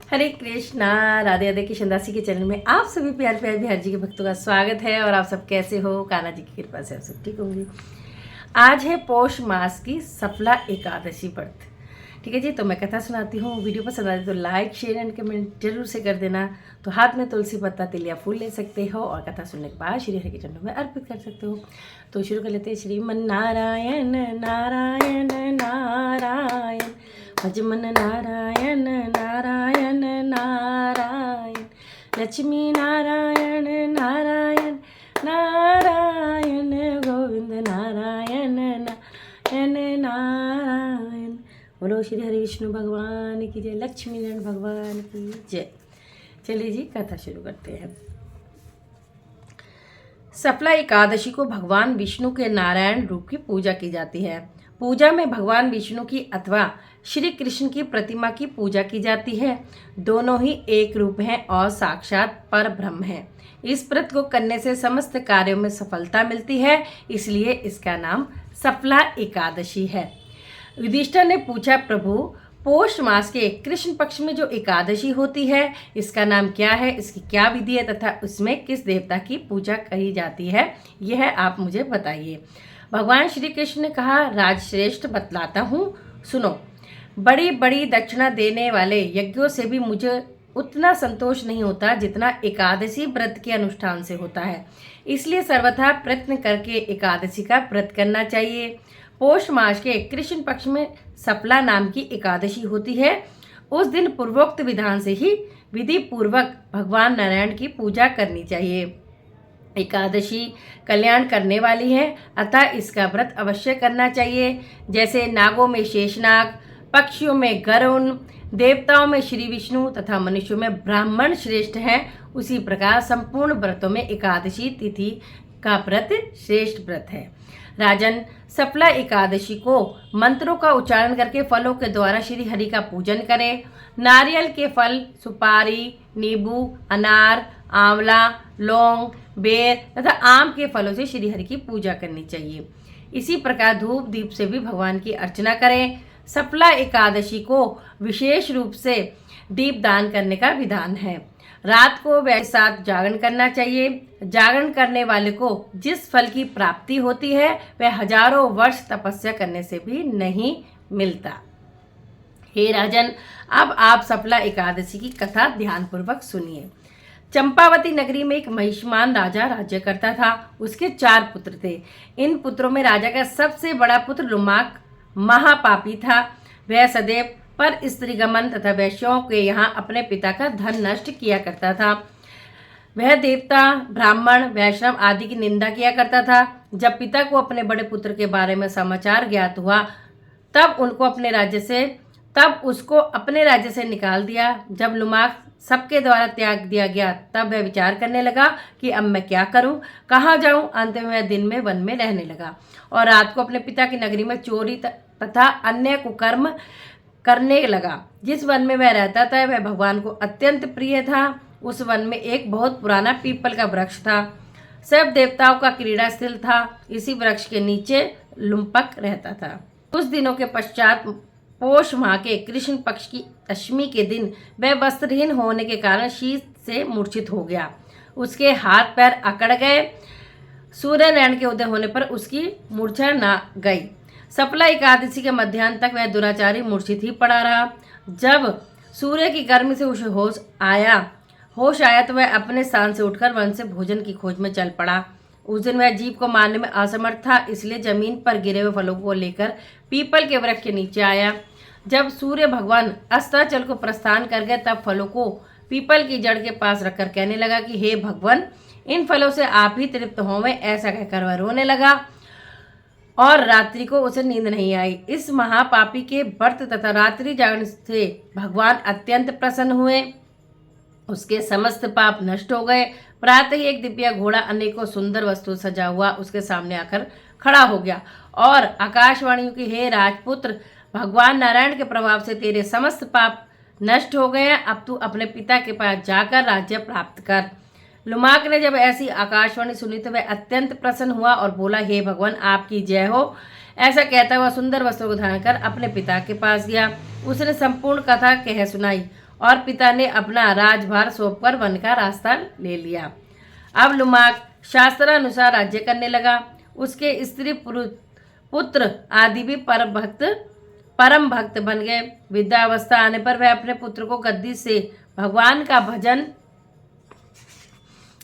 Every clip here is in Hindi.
हरे कृष्णा। राधे राधे कृष्ण दासी के चैनल में आप सभी प्यार प्यार बिहार जी के भक्तों का स्वागत है। और आप सब कैसे हो? कान्हा जी की कृपा से आप सब ठीक होंगे। आज है पौष मास की सफला एकादशी व्रत। ठीक है जी, तो मैं कथा सुनाती हूँ। वीडियो पसंद आती तो लाइक शेयर एंड कमेंट जरूर से कर देना। तो हाथ में तुलसी पत्ता तिल या फूल ले सकते हो और कथा सुनने के बाद श्री हरि के चरणों में अर्पित कर सकते हो। तो शुरू कर लेते हैं। श्रीमन नारायण नारायण नारायण, भजमन नारायण नारायण नारायण, लक्ष्मी नारायण नारायण नारायण, गोविंद नारायण नारायण नारायण। बोलो श्री हरि विष्णु भगवान की जय, लक्ष्मी नारायण भगवान की जय। चलिए जी, कथा शुरू करते हैं। सफला एकादशी को भगवान विष्णु के नारायण रूप की पूजा की जाती है। पूजा में भगवान विष्णु की अथवा श्री कृष्ण की प्रतिमा की पूजा की जाती है। दोनों ही एक रूप हैं और साक्षात पर ब्रह्म हैं। इस व्रत को करने से समस्त कार्यों में सफलता मिलती है, इसलिए इसका नाम सफला एकादशी है। युधिष्ठिर ने पूछा, प्रभु पौष मास के कृष्ण पक्ष में जो एकादशी होती है इसका नाम क्या है, इसकी क्या विधि है तथा उसमें किस देवता की पूजा कही जाती है, यह आप मुझे बताइए। भगवान श्री कृष्ण ने कहा, राजश्रेष्ठ बतलाता हूँ, सुनो। बड़ी बड़ी दक्षिणा देने वाले यज्ञों से भी मुझे उतना संतोष नहीं होता जितना एकादशी व्रत के अनुष्ठान से होता है। इसलिए सर्वथा प्रयत्न करके एकादशी का व्रत करना चाहिए। पौष मास के कृष्ण पक्ष में सफला नाम की एकादशी होती है। उस दिन पूर्वोक्त विधान से ही विधि पूर्वक भगवान नारायण की पूजा करनी चाहिए। एकादशी कल्याण करने वाली है, अतः इसका व्रत अवश्य करना चाहिए। जैसे नागों में शेषनाग, पक्षियों में गरुण, देवताओं में श्री विष्णु तथा मनुष्यों में ब्राह्मण श्रेष्ठ हैं, उसी प्रकार संपूर्ण व्रतों में एकादशी तिथि का व्रत श्रेष्ठ व्रत है। राजन, सफला एकादशी को मंत्रों का उच्चारण करके फलों के द्वारा श्री हरि का पूजन करें। नारियल के फल, सुपारी, नींबू, अनार, आंवला, लौंग, बेर तथा आम के फलों से श्री हरि की पूजा करनी चाहिए। इसी प्रकार धूप दीप से भी भगवान की अर्चना करें। सफला एकादशी को विशेष रूप से दीप दान करने का विधान है। रात को वह साथ जागरण करना चाहिए। जागरण करने वाले को जिस फल की प्राप्ति होती है वह हजारों वर्ष तपस्या करने से भी नहीं मिलता। हे राजन, अब आप सफला एकादशी की कथा ध्यानपूर्वक सुनिए। चंपावती नगरी में एक महिष्मान राजा राज्य करता था। उसके 4 पुत्र थे। इन पुत्रों में राजा का सबसे बड़ा पुत्र लुमाक महापापी था। वह सदैव पर स्त्रीगमन तथा वैश्यों के यहाँ अपने पिता का धन नष्ट किया करता था। वह देवता, ब्राह्मण, वैष्णव आदि की निंदा किया करता था। जब पिता को अपने बड़े पुत्र के बारे में समाचार ज्ञात हुआ तब उसको अपने राज्य से निकाल दिया। जब लुमाक सबके द्वारा त्याग दिया गया तब वह विचार करने लगा कि अब मैं क्या करूं, कहाँ जाऊं। अंत में वह दिन में वन में रहने लगा और रात को अपने पिता की नगरी में चोरी तथा अन्य कुकर्म करने लगा। जिस वन में वह रहता था वह भगवान को अत्यंत प्रिय था। उस वन में एक बहुत पुराना पीपल का वृक्ष था। सब देवताओं का क्रीड़ा स्थल था। इसी वृक्ष के नीचे लुम्पक रहता था। कुछ दिनों के पश्चात पौष माह के कृष्ण पक्ष की दशमी के दिन वह वस्त्रहीन होने के कारण शीत से मूर्छित हो गया। उसके हाथ पैर अकड़ गए। सूर्य नारायण के उदय होने पर उसकी मूर्छा न गई। सफला एकादशी के मध्याह्न तक वह दुराचारी मूर्छित ही पड़ा रहा। जब सूर्य की गर्मी से उसे होश आया तो वह अपने स्थान से उठकर वन से भोजन की खोज में चल पड़ा। उस दिन वह जीव को मारने में असमर्थ था, इसलिए जमीन पर गिरे हुए फलों को लेकर पीपल के वृक्ष के नीचे आया। जब सूर्य भगवान अस्ताचल को प्रस्थान कर गए तब फलों को पीपल की जड़ के पास रखकर कहने लगा कि हे भगवान, इन फलों से आप ही तृप्त होवें। ऐसा कहकर वह रोने लगा और रात्रि को उसे नींद नहीं आई। इस महापापी के व्रत तथा रात्रि जागरण से भगवान अत्यंत प्रसन्न हुए। उसके समस्त पाप नष्ट हो गए। प्रातः ही एक दिव्य घोड़ा अनेकों सुंदर वस्तु सजा हुआ उसके सामने आकर खड़ा हो गया और आकाशवाणी की, हे राजपुत्र, भगवान नारायण के प्रभाव से तेरे समस्त पाप नष्ट हो गए हैं। अब तू अपने पिता के पास जाकर राज्य प्राप्त कर। लुमाक ने जब ऐसी आकाशवाणी सुनी तो वह अत्यंत प्रसन्न हुआ और बोला, हे भगवान, आपकी जय हो। ऐसा कहता हुआ सुंदर वस्त्रों को धारण कर अपने पिता के पास गया। उसने संपूर्ण कथा कह सुनाई और पिता ने अपना राजभार सौंपकर वन का रास्ता ले लिया। अब लुमाक शास्त्रानुसार राज्य करने लगा। उसके स्त्री पुत्र आदि भी परम भक्त बन गए। वृद्धावस्था आने पर वह अपने पुत्र को गद्दी से भगवान का भजन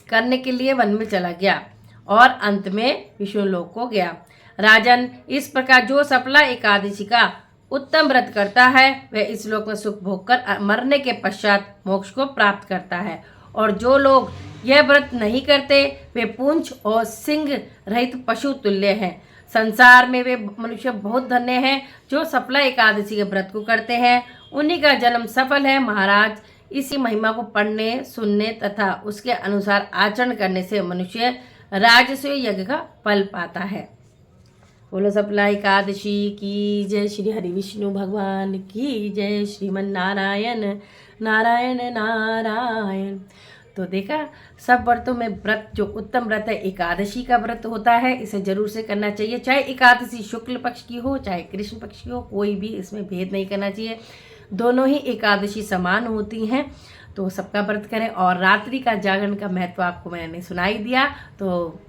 करने के लिए वन में चला गया और अंत में विष्णुलोक को गया। राजन, इस प्रकार जो सफला एकादशी का उत्तम व्रत करता है वह इस लोक में सुख भोग कर मरने के पश्चात मोक्ष को प्राप्त करता है, और जो लोग यह व्रत नहीं करते वे पूंछ और सिंह रहित पशु तुल्य हैं। संसार में वे मनुष्य बहुत धन्य हैं जो सफला एकादशी के व्रत को करते हैं, उन्हीं का जन्म सफल है। महाराज, इसी महिमा को पढ़ने, सुनने तथा उसके अनुसार आचरण करने से मनुष्य राजसूय यज्ञ का फल पाता है। बोलो सफला एकादशी की जय। श्री हरि विष्णु भगवान की जय। श्रीमन नारायण नारायण नारायण। तो देखा, सब व्रतों में व्रत जो उत्तम व्रत है एकादशी का व्रत होता है, इसे जरूर से करना चाहिए। चाहे एकादशी शुक्ल पक्ष की हो चाहे कृष्ण पक्ष की हो, कोई भी इसमें भेद नहीं करना चाहिए। दोनों ही एकादशी समान होती हैं, तो सबका व्रत करें। और रात्रि का जागरण का महत्व आपको मैंने सुनाई दिया, तो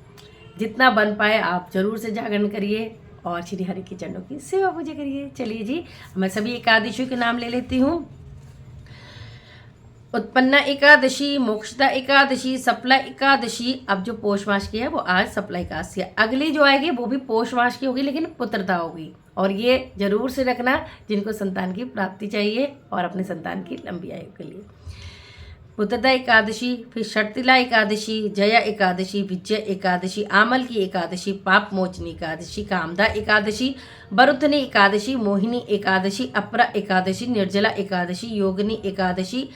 जितना बन पाए आप जरूर से जागरण करिए और श्री हरि के चरणों की सेवा पूजा करिए। चलिए जी, मैं सभी एकादशियों के नाम ले लेती हूँ। उत्पन्ना एकादशी, मोक्षदा एकादशी, सफला एकादशी। अब जो पौष मास की है वो आज सफला एकादशी है। अगली जो आएगी वो भी पौष मास की होगी, लेकिन पुत्रदा होगी। और ये जरूर से रखना जिनको संतान की प्राप्ति चाहिए और अपने संतान की लंबी आयु के लिए। पुत्रदा एकादशी, फिर शर्तिला एकादशी, जया एकादशी, विजय एकादशी, आमल की एकादशी, पाप मोचनी एकादशी, कामदा एकादशी, बरुथनी एकादशी, मोहिनी एकादशी, अपरा एकादशी, निर्जला एकादशी, योगिनी एकादशी,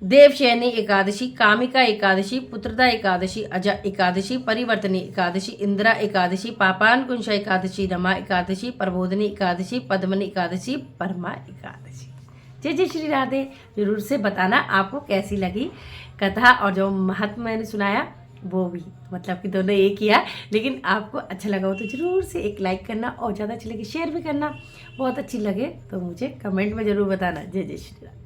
देवशयनी एकादशी, कामिका एकादशी, पुत्रदा एकादशी, अजा एकादशी, परिवर्तनी एकादशी, इंदिरा एकादशी, पापानकुंशा एकादशी, रमा एकादशी, प्रबोधनी एकादशी, पद्मनी एकादशी, परमा एकादशी। जय जय श्री राधे। जरूर से बताना आपको कैसी लगी कथा, और जो महत्व मैंने सुनाया वो भी, मतलब कि दोनों एक ही है, लेकिन आपको अच्छा लगा हो तो जरूर से एक लाइक करना, और ज़्यादा अच्छी लगी शेयर भी करना। बहुत अच्छी लगे तो मुझे कमेंट में ज़रूर बताना। जय जय श्री राधे।